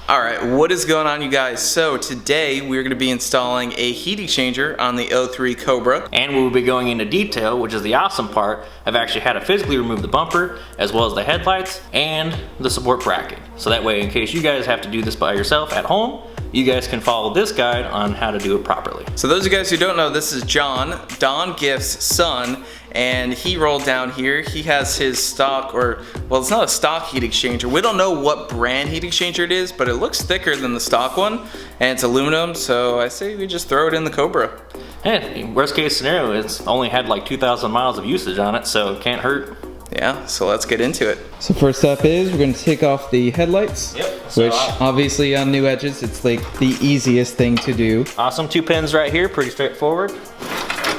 Alright, what is going on, you guys? So today we're going to be installing a heat exchanger on the 03 Cobra. And we'll be going into detail, which is the awesome part. I've actually had to physically remove the bumper, as well as the headlights, and the support bracket. So that way, in case you guys have to do this by yourself at home, you guys can follow this guide on how to do it properly. So those of you guys who don't know, this is John, Don Gift's son, and he rolled down here. He has his stock, or, well, it's not a stock heat exchanger. We don't know what brand heat exchanger it is, but it looks thicker than the stock one, and it's aluminum, so I say we just throw it in the Cobra. Hey, worst case scenario, it's only had like 2,000 miles of usage on it, so it can't hurt. Yeah, so let's get into it. So first step is we're going to take off the headlights, which obviously on new edges, it's like the easiest thing to do. Awesome, 2 pins right here, pretty straightforward.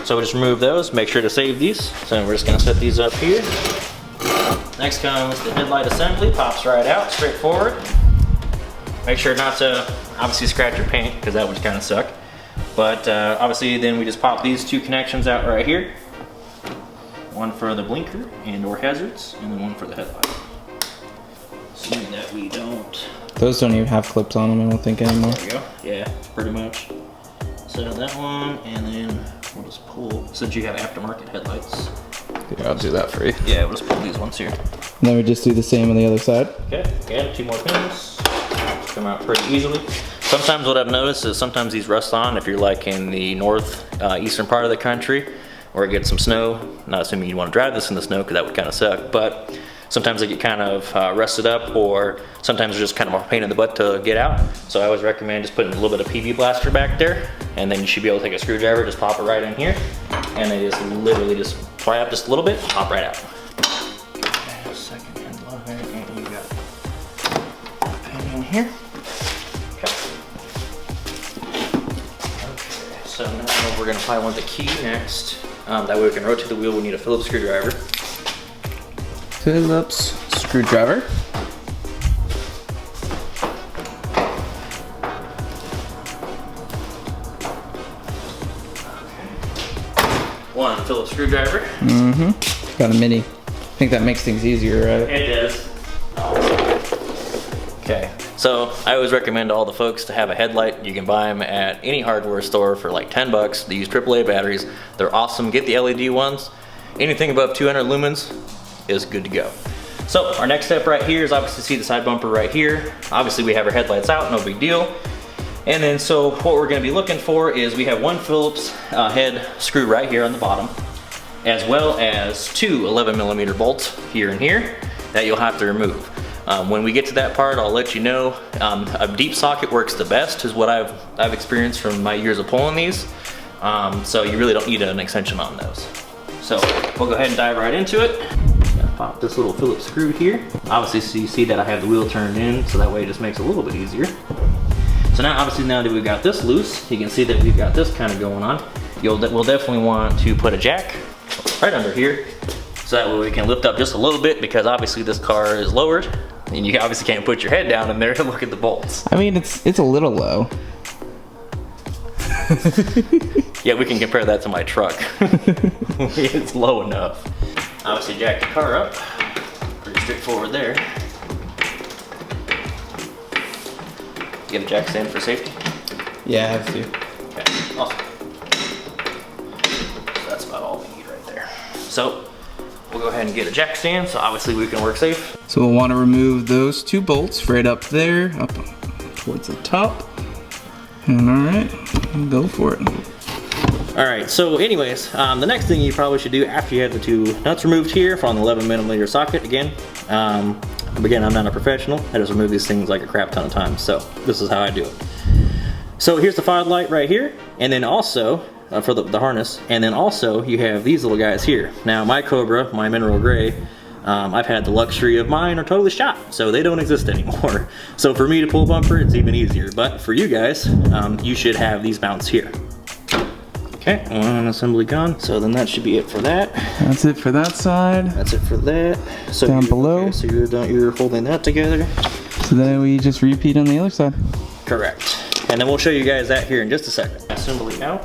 So we'll just remove those, make sure to save these. So we're just going to set these up here. Next comes the headlight assembly, pops right out, straightforward. Make sure not to obviously scratch your paint, because that would kind of suck. But obviously then we just pop these 2 connections out right here. One for the blinker and or hazards, and then one for the headlight. Assuming that we don't... Those don't even have clips on them, I don't think, anymore. There we go. Yeah, pretty much. So that one, and then we'll just pull, since you have aftermarket headlights. Yeah, I'll do that for you. Yeah, we'll just pull these ones here. And then we just do the same on the other side. Okay, again, 2 more pins. Come out pretty easily. Sometimes what I've noticed is sometimes these rust on if you're like in the eastern part of the country, or get some snow. Not assuming you want to drive this in the snow, because that would kind of suck, but sometimes they get kind of rusted up, or sometimes they're just kind of a pain in the butt to get out. So I always recommend just putting a little bit of PV blaster back there, and then you should be able to take a screwdriver, just pop it right in here, and they just literally just pry up just a little bit, pop right out. Second and lower, and you got a pin in here. Okay. So now we're gonna apply one with the key next. That way we can rotate the wheel. We need a Phillips screwdriver. Phillips screwdriver. One Phillips screwdriver. Mm-hmm. Got a mini. I think that makes things easier, right? It does. Okay. So I always recommend to all the folks to have a headlight. You can buy them at any hardware store for like 10 bucks. They use AAA batteries. They're awesome. Get the LED ones. Anything above 200 lumens is good to go. So our next step right here is obviously see the side bumper right here. Obviously we have our headlights out, no big deal. And then so what we're going to be looking for is we have 1 Phillips head screw right here on the bottom, as well as 2 11mm bolts here and here that you'll have to remove. When we get to that part, I'll let you know. A deep socket works the best, is what I've experienced from my years of pulling these. So you really don't need an extension on those. So we'll go ahead and dive right into it. Pop this little Phillips screw here. Obviously, so you see that I have the wheel turned in, so that way it just makes it a little bit easier. So now, obviously, now that we've got this loose, you can see that we've got this kind of going on. We'll definitely want to put a jack right under here, so that way we can lift up just a little bit, because obviously this car is lowered, and you obviously can't put your head down in there to look at the bolts. I mean, it's a little low. Yeah, we can compare that to my truck. It's low enough. Obviously jack the car up. Pretty straightforward there. Get a jack stand for safety? Yeah, I have to. Okay, awesome. So that's about all we need right there. So we'll go ahead and get a jack stand, so obviously we can work safe. So we'll want to remove those 2 bolts right up there, up towards the top. And alright, go for it. Alright, so anyways, the next thing you probably should do after you have the 2 nuts removed here from the 11mm socket, again, I'm not a professional. I just remove these things like a crap ton of times, so this is how I do it. So here's the fog light right here, and then also, for the harness, and then also you have these little guys here. Now my Cobra, my mineral gray, I've had the luxury of mine are totally shot, so they don't exist anymore. So for me to pull bumper, it's even easier, but for you guys, you should have these mounts here. Okay, one assembly gone. So then that should be it for that. That's it for that side. That's it for that. So down below. Okay, so you're holding that together. So then we just repeat on the other side. Correct. And then we'll show you guys that here in just a second. Assembly out.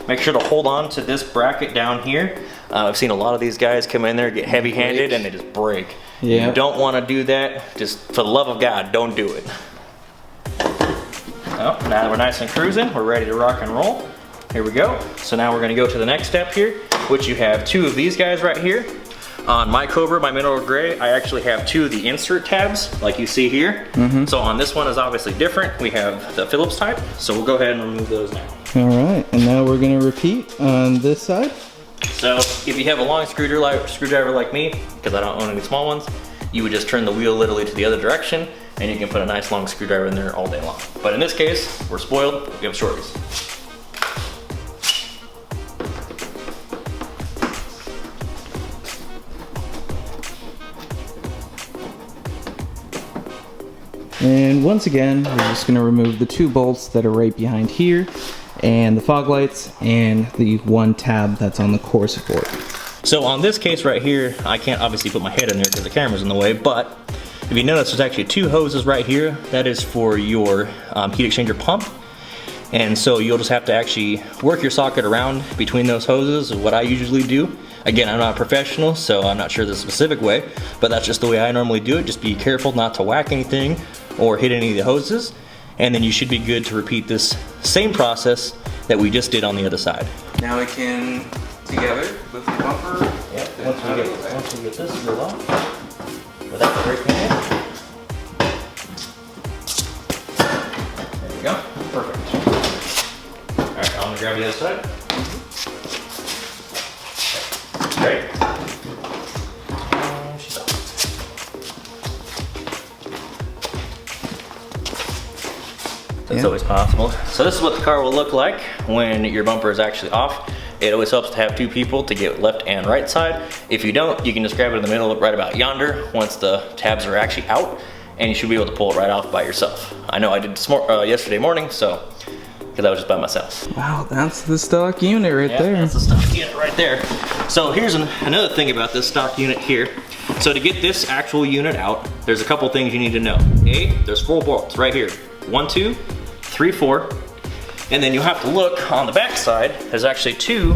Make sure to hold on to this bracket down here. I've seen a lot of these guys come in there, get heavy-handed, and they just break. Yeah. You don't want to do that. Just for the love of God, don't do it. Well, now that we're nice and cruising, we're ready to rock and roll. Here we go. So now we're gonna go to the next step here, which you have two of these guys right here. On my Cobra, my mineral gray, I actually have two of the insert tabs, like you see here. So on this one is obviously different. We have the Phillips type, so we'll go ahead and remove those now. All right, and now we're gonna repeat on this side. So if you have a long screwdriver like me, because I don't own any small ones, you would just turn the wheel literally to the other direction, and you can put a nice long screwdriver in there all day long. But in this case, we're spoiled, we have shorties. And once again, we're just gonna remove the two bolts that are right behind here, and the fog lights, and the one tab that's on the core support. So on this case right here, I can't obviously put my head in there because the camera's in the way, but if you notice, there's actually two hoses right here. That is for your heat exchanger pump. And so you'll just have to actually work your socket around between those hoses, is what I usually do. Again, I'm not a professional, so I'm not sure the specific way, but that's just the way I normally do it. Just be careful not to whack anything or hit any of the hoses, and then you should be good to repeat this same process that we just did on the other side. Now we can together lift the bumper. Yep, once we get this screwed off, without breaking it. There we go, perfect. All right, I'm gonna grab the other side. Great. That's always possible. So this is what the car will look like when your bumper is actually off. It always helps to have two people to get left and right side. If you don't, you can just grab it in the middle right about yonder once the tabs are actually out, and you should be able to pull it right off by yourself. I know I did yesterday morning, so, because I was just by myself. Wow, that's the stock unit right there. That's the stock unit right there. So here's another thing about this stock unit here. So to get this actual unit out, there's a couple things you need to know. There's 4 bolts right here. 1, 2, 3, 4. And then you'll have to look on the back side. There's actually 2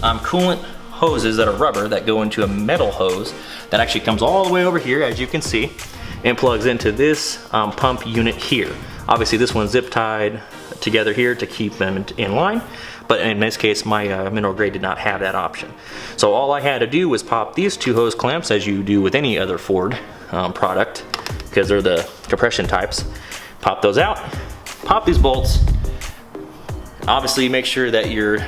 coolant hoses that are rubber that go into a metal hose that actually comes all the way over here, as you can see, and plugs into this pump unit here. Obviously this one's zip tied together here to keep them in line, but in this case my mineral gray did not have that option. So all I had to do was pop these 2 hose clamps, as you do with any other Ford product, because they're the compression types. Pop those out, pop these bolts. Obviously make sure that your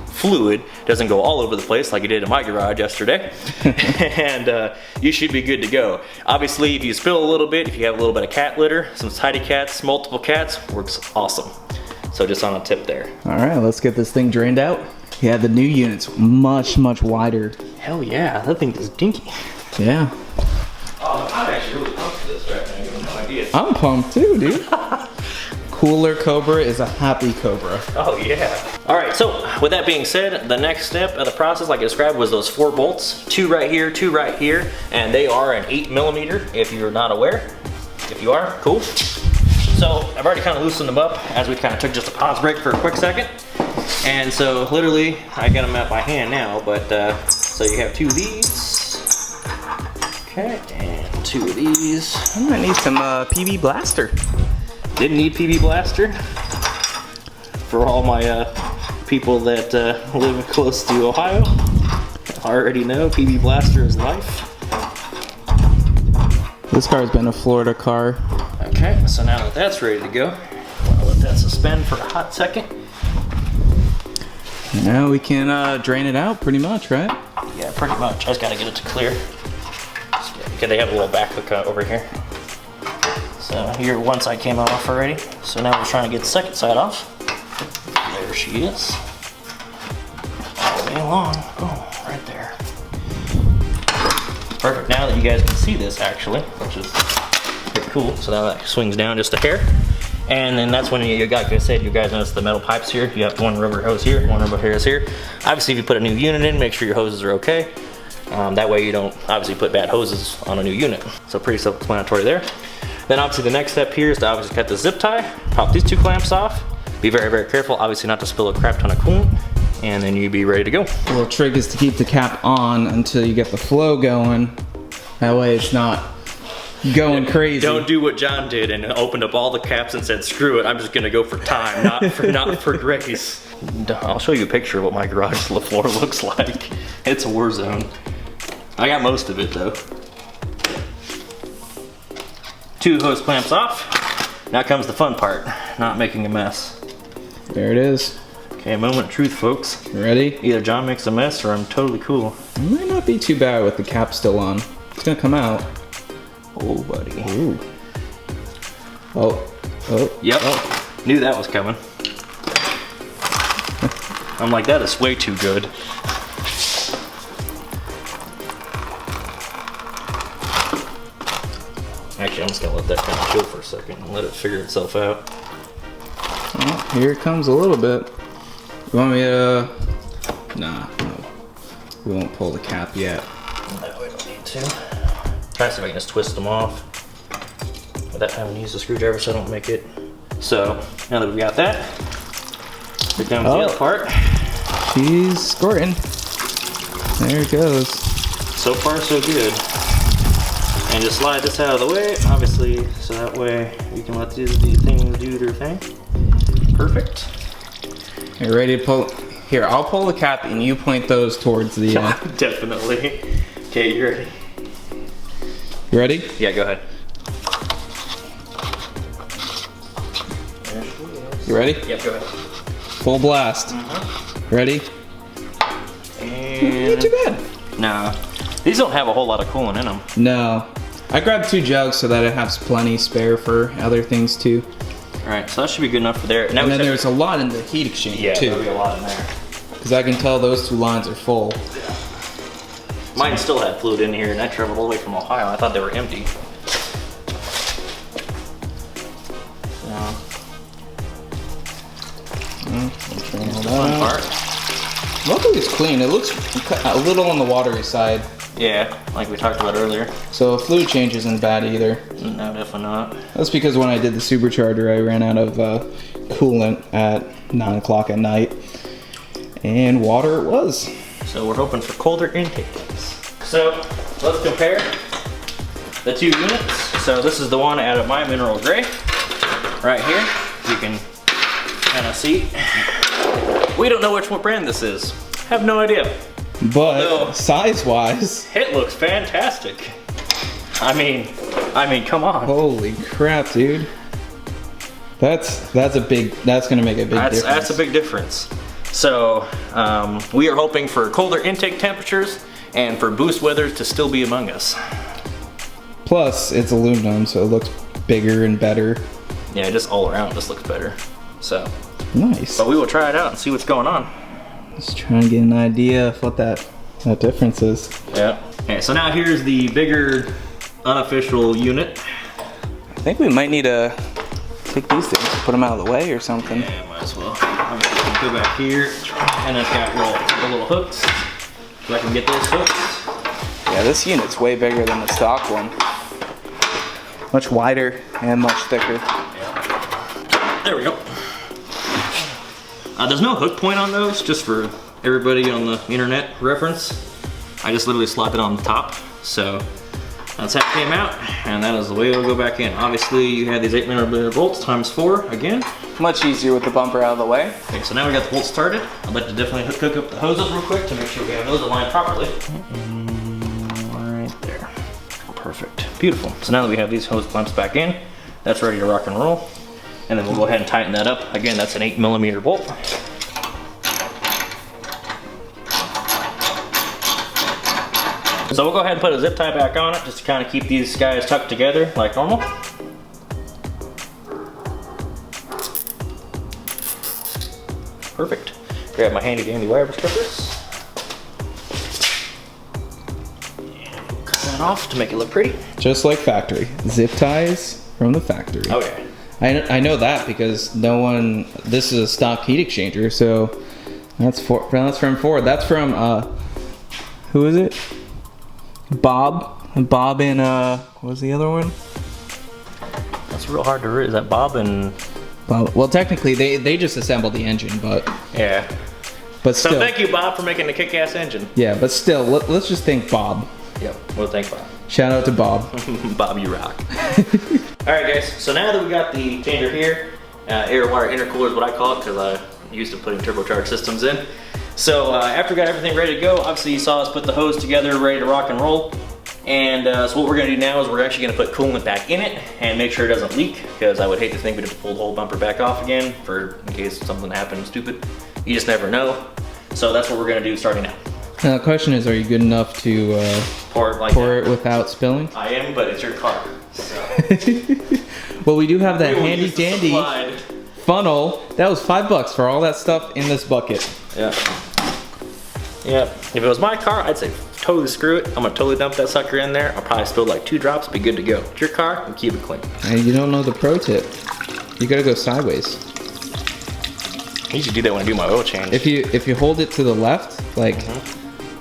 fluid doesn't go all over the place like it did in my garage yesterday. And you should be good to go. Obviously if you spill a little bit, if you have a little bit of cat litter, some tidy cats, multiple cats, works awesome. So just on a tip there. All right, let's get this thing drained out. Yeah, the new unit's much wider. Hell yeah, that thing is dinky. Yeah. Oh, I'm actually really pumped for this right now. You have no idea. I'm pumped too, dude. Cooler Cobra is a happy Cobra. Oh yeah. All right, so with that being said, the next step of the process, like I described, was those 4 bolts. 2 right here, 2 right here, and they are an 8mm if you're not aware. If you are, cool. So I've already kind of loosened them up as we kind of took just a pause break for a quick second. And so literally, I got them out by hand now, but so you have 2 of these. Okay, and 2 of these. I might need some PB Blaster. Didn't need PB Blaster. For all my people that live close to Ohio, I already know PB Blaster is life. This car's been a Florida car. Okay, so now that that's ready to go, I'll let that suspend for a hot second. Now we can drain it out pretty much, right? Yeah, pretty much. I just gotta get it to clear. Okay, they have a little back hook over here. So here, one side came off already. So now we're trying to get the second side off. There she is. All the way along. Oh, right there. Perfect. Now that you guys can see this, actually, which is pretty cool. So now that swings down just a hair. And then that's when you got, like I said, you guys notice the metal pipes here. You have 1 rubber hose here, 1 rubber hose here. Obviously, if you put a new unit in, make sure your hoses are okay. That way you don't obviously put bad hoses on a new unit. So pretty self-explanatory there. Then obviously the next step here is to obviously cut the zip tie, pop these 2 clamps off. Be very, very careful, obviously not to spill a crap ton of coolant, and then you'd be ready to go. The little trick is to keep the cap on until you get the flow going. That way it's not going crazy. Don't do what John did and opened up all the caps and said, screw it, I'm just gonna go for time, not for grace. I'll show you a picture of what my garage floor looks like. It's a war zone. I got most of it though. 2 hose clamps off. Now comes the fun part, not making a mess. There it is. Okay, moment of truth, folks. You ready? Either John makes a mess or I'm totally cool. It might not be too bad with the cap still on. It's gonna come out. Oh, buddy. Ooh. Oh. Oh. Yep. Oh. Knew that was coming. I'm like, that is way too good. Actually, I'm just gonna let that kind of chill for a second and let it figure itself out. Oh, here it comes a little bit. You want me to? Nah, no. We won't pull the cap yet. No, we don't need to. Try to see if I can just twist them off without having to use the screwdriver so I don't make it. So, now that we've got that, here comes the other part. She's squirting. There it goes. So far, so good. And just slide this out of the way, obviously, so that way you can let these things do their thing. Perfect. You ready to pull? Here, I'll pull the cap and you point those towards the... Definitely. Okay, you ready? You ready? Yeah, go ahead. You ready? Yep, go ahead. Full blast. Ready? And... Not too bad. Nah. These don't have a whole lot of coolant in them. No. I grabbed 2 jugs so that it has plenty spare for other things too. Alright, so that should be good enough for there. Now And then there's a lot in the heat exchanger too. There'll be a lot in there. Because I can tell those 2 lines are full. Mine still had fluid in here and I traveled all the way from Ohio. I thought they were empty. Fun part. Luckily it's clean. It looks a little on the watery side. Yeah, like we talked about earlier. So fluid change isn't bad either. No, definitely not. That's because when I did the supercharger, I ran out of coolant at 9 o'clock at night. And water it was. So we're hoping for colder intakes. So let's compare the 2 units. So this is the one out of my mineral gray. Right here, you can kind of see. We don't know which one brand this is. Have no idea. But size-wise, it looks fantastic. I mean, come on. Holy crap, dude. That's gonna make a big difference. That's a big difference. So we are hoping for colder intake temperatures and for boost weather to still be among us. Plus, it's aluminum, so it looks bigger and better. Yeah, just all around, this looks better. So nice. But we will try it out and see what's going on. Just trying to get an idea of what that difference is. Yeah. Okay, so now here's the bigger unofficial unit. I think we might need to take these things, put them out of the way or something. Yeah, might as well. I'm gonna go back here, and it's got little hooks, so I can get those hooks. Yeah, this unit's way bigger than the stock one. Much wider and much thicker. Yeah. There we go. There's no hook point on those, just for everybody on the internet reference. I just literally slap it on the top. So that's how it came out, and that is the way it'll go back in. Obviously, you have these 8mm bolts times 4 again. Much easier with the bumper out of the way. Okay, so now we got the bolts started. I'd like to definitely hook up the hoses real quick to make sure we have those aligned properly. Right there. Perfect. Beautiful. So now that we have these hose clamps back in, that's ready to rock and roll. And then we'll go ahead and tighten that up. Again, that's an 8mm bolt. So we'll go ahead and put a zip tie back on it just to kind of keep these guys tucked together like normal. Perfect. Grab my handy dandy wire strippers. And cut that off to make it look pretty. Just like factory. Zip ties from the factory. Oh yeah. I know that because this is a stock heat exchanger, so that's from Ford. That's from, who is it? Bob and, what was the other one? That's real hard to read. Is that Bob and... Bob. Well, technically, they just assembled the engine, but... Yeah. But still. So thank you, Bob, for making a kick-ass engine. Yeah, but still, let's just thank Bob. Yep, we'll thank Bob. Shout out to Bob. Bob, you rock. Alright guys, so now that we got the changer here, air wire intercooler is what I call it because I used to putting turbocharged systems in. So after we got everything ready to go, obviously you saw us put the hose together, ready to rock and roll. And so what we're gonna do now is we're actually gonna put coolant back in it and make sure it doesn't leak, because I would hate to think we'd have to pull the whole bumper back off again in case something happened stupid. You just never know. So that's what we're gonna do starting now. Now the question is, are you good enough to Pour it without spilling? I am, but it's your car. So. Well, we do have that We will handy use the dandy supplied funnel. That was $5 for all that stuff in this bucket. Yeah. Yeah. If it was my car, I'd say totally screw it. I'm gonna totally dump that sucker in there. I'll probably spill like 2 drops, be good to go. It's your car, and keep it clean. And you don't know the pro tip. You gotta go sideways. I usually do that when I do my oil change. If you hold it to the left, like,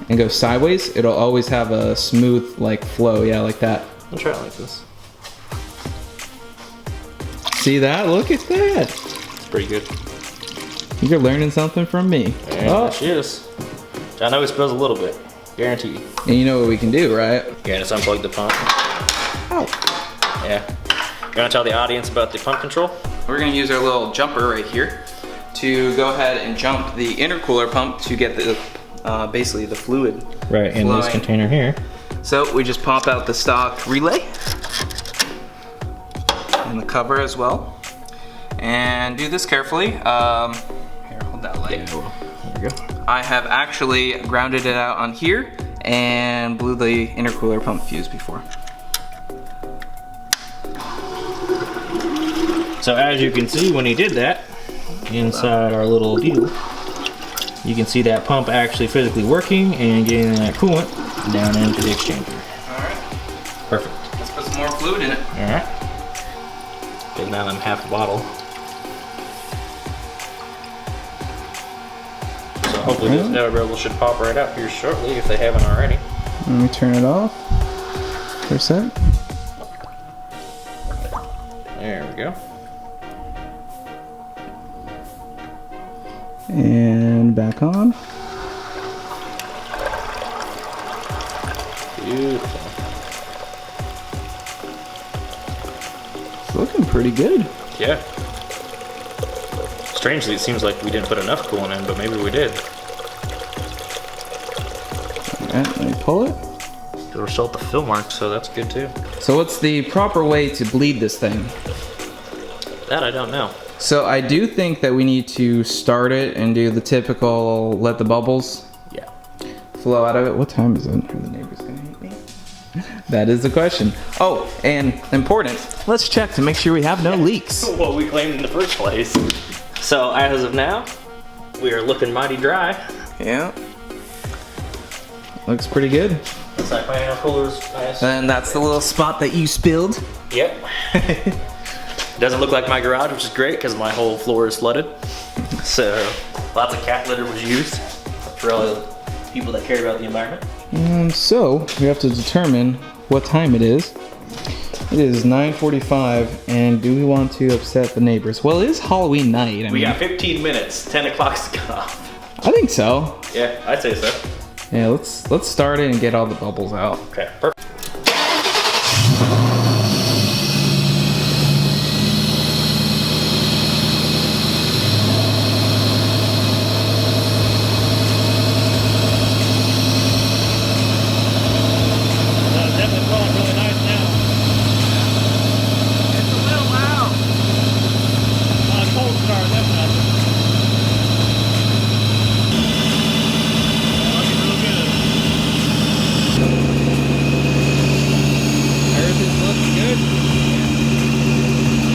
and go sideways, it'll always have a smooth like flow. Yeah, like that. I'll try it like this. See that? Look at that. It's pretty good. You're learning something from me. There she is. I know it spills a little bit. Guaranteed. And you know what we can do, right? Yeah, just unplug the pump. Ow. Yeah. You wanna tell the audience about the pump control? We're gonna use our little jumper right here to go ahead and jump the intercooler pump to get the basically the fluid. Right, in this container here. So we just pop out the stock relay and the cover as well, and do this carefully. Here, hold that light. Yeah, there we go. I have actually grounded it out on here and blew the intercooler pump fuse before. So as you can see, when he did that, inside our little deal, you can see that pump actually physically working and getting that coolant down into the exchanger. Alright, Perfect. let's put some more fluid in it. Alright. Because now I'm half the bottle. So hopefully this air bubble should pop right out here shortly if they haven't already. Let me turn it off for a sec. There we go. And back on. Beautiful. It's looking pretty good. Yeah. Strangely, it seems like we didn't put enough coolant in, but maybe we did. Alright, let me pull it. It'll show the fill marks, so that's good too. So what's the proper way to bleed this thing? That I don't know. So I do think that we need to start it and do the typical let the bubbles Yeah. flow out of it. What time is it? Are the neighbors gonna hate me? That is the question. Oh, and important, let's check to make sure we have no leaks. What we claimed in the first place. So as of now, we are looking mighty dry. Yeah. Looks pretty good. Looks like my intercooler's nice. And that's the little spot that you spilled. Yep. Doesn't look like my garage, which is great because my whole floor is flooded. So lots of cat litter was used for all the people that care about the environment. So we have to determine what time it is. It is 9:45, and do we want to upset the neighbors? Well, it is Halloween night. I We mean, got 15 minutes, 10 o'clock's cut off. I think so. Yeah, I'd say so. Yeah, let's start it and get all the bubbles out. Okay, perfect.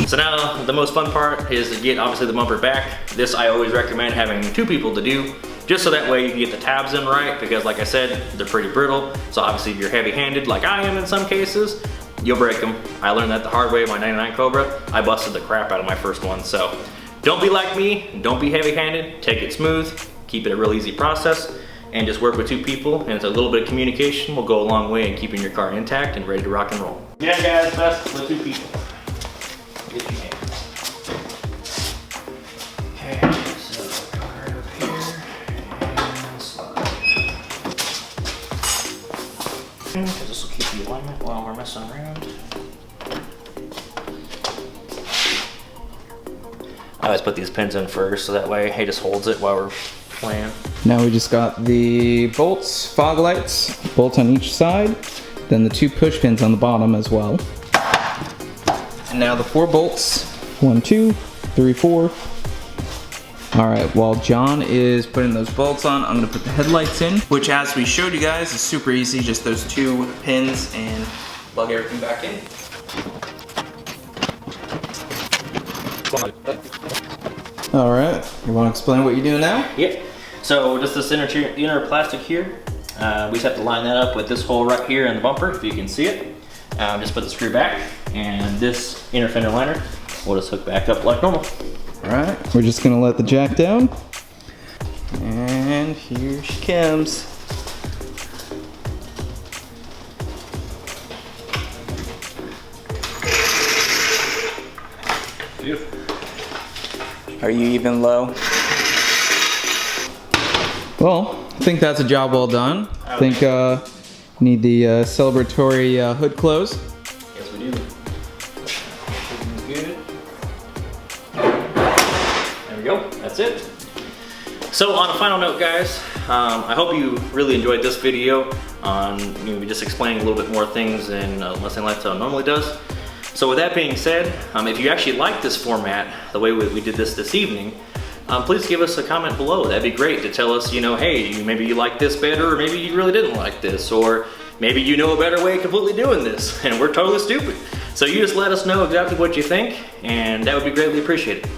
So now the most fun part is to get obviously the bumper back. This I always recommend having 2 people to do, just so that way you can get the tabs in right, because like I said, they're pretty brittle. So obviously if you're heavy-handed like I am in some cases, you'll break them. I learned that the hard way with my 99 Cobra. I busted the crap out of my first one. So don't be like me, don't be heavy-handed, take it smooth, keep it a real easy process, and just work with 2 people, and it's a little bit of communication will go a long way in keeping your car intact and ready to rock and roll. Yeah guys, best with 2 people. Get your hands. Okay, so come right up here and slide. Because this will keep the alignment messing around. I always put these pins in first, so that way he just holds it while we're playing. Now we just got the bolts, fog lights, bolts on each side, then the 2 push pins on the bottom as well. And now the 4 bolts, 1, 2, 3, 4. All right, while John is putting those bolts on, I'm gonna put the headlights in, which as we showed you guys is super easy, just those 2 pins and plug everything back in. All right, you wanna explain what you're doing now? Yep. So just this inner plastic here, we just have to line that up with this hole right here in the bumper, if you can see it. Just put the screw back, and this inner fender liner will just hook back up like normal. All right, we're just gonna let the jack down. And here she comes. Beautiful. Are you even low? Well, I think that's a job well done. I think need the celebratory hood close. Yes, we do. Good. There we go. That's it. So on a final note, guys, I hope you really enjoyed this video on just explaining a little bit more things than Mustang Lifestyle normally does. So with that being said, if you actually like this format, the way we did this evening, please give us a comment below. That'd be great to tell us, hey, maybe you like this better, or maybe you really didn't like this, or maybe you know a better way of completely doing this, and we're totally stupid. So you just let us know exactly what you think, and that would be greatly appreciated.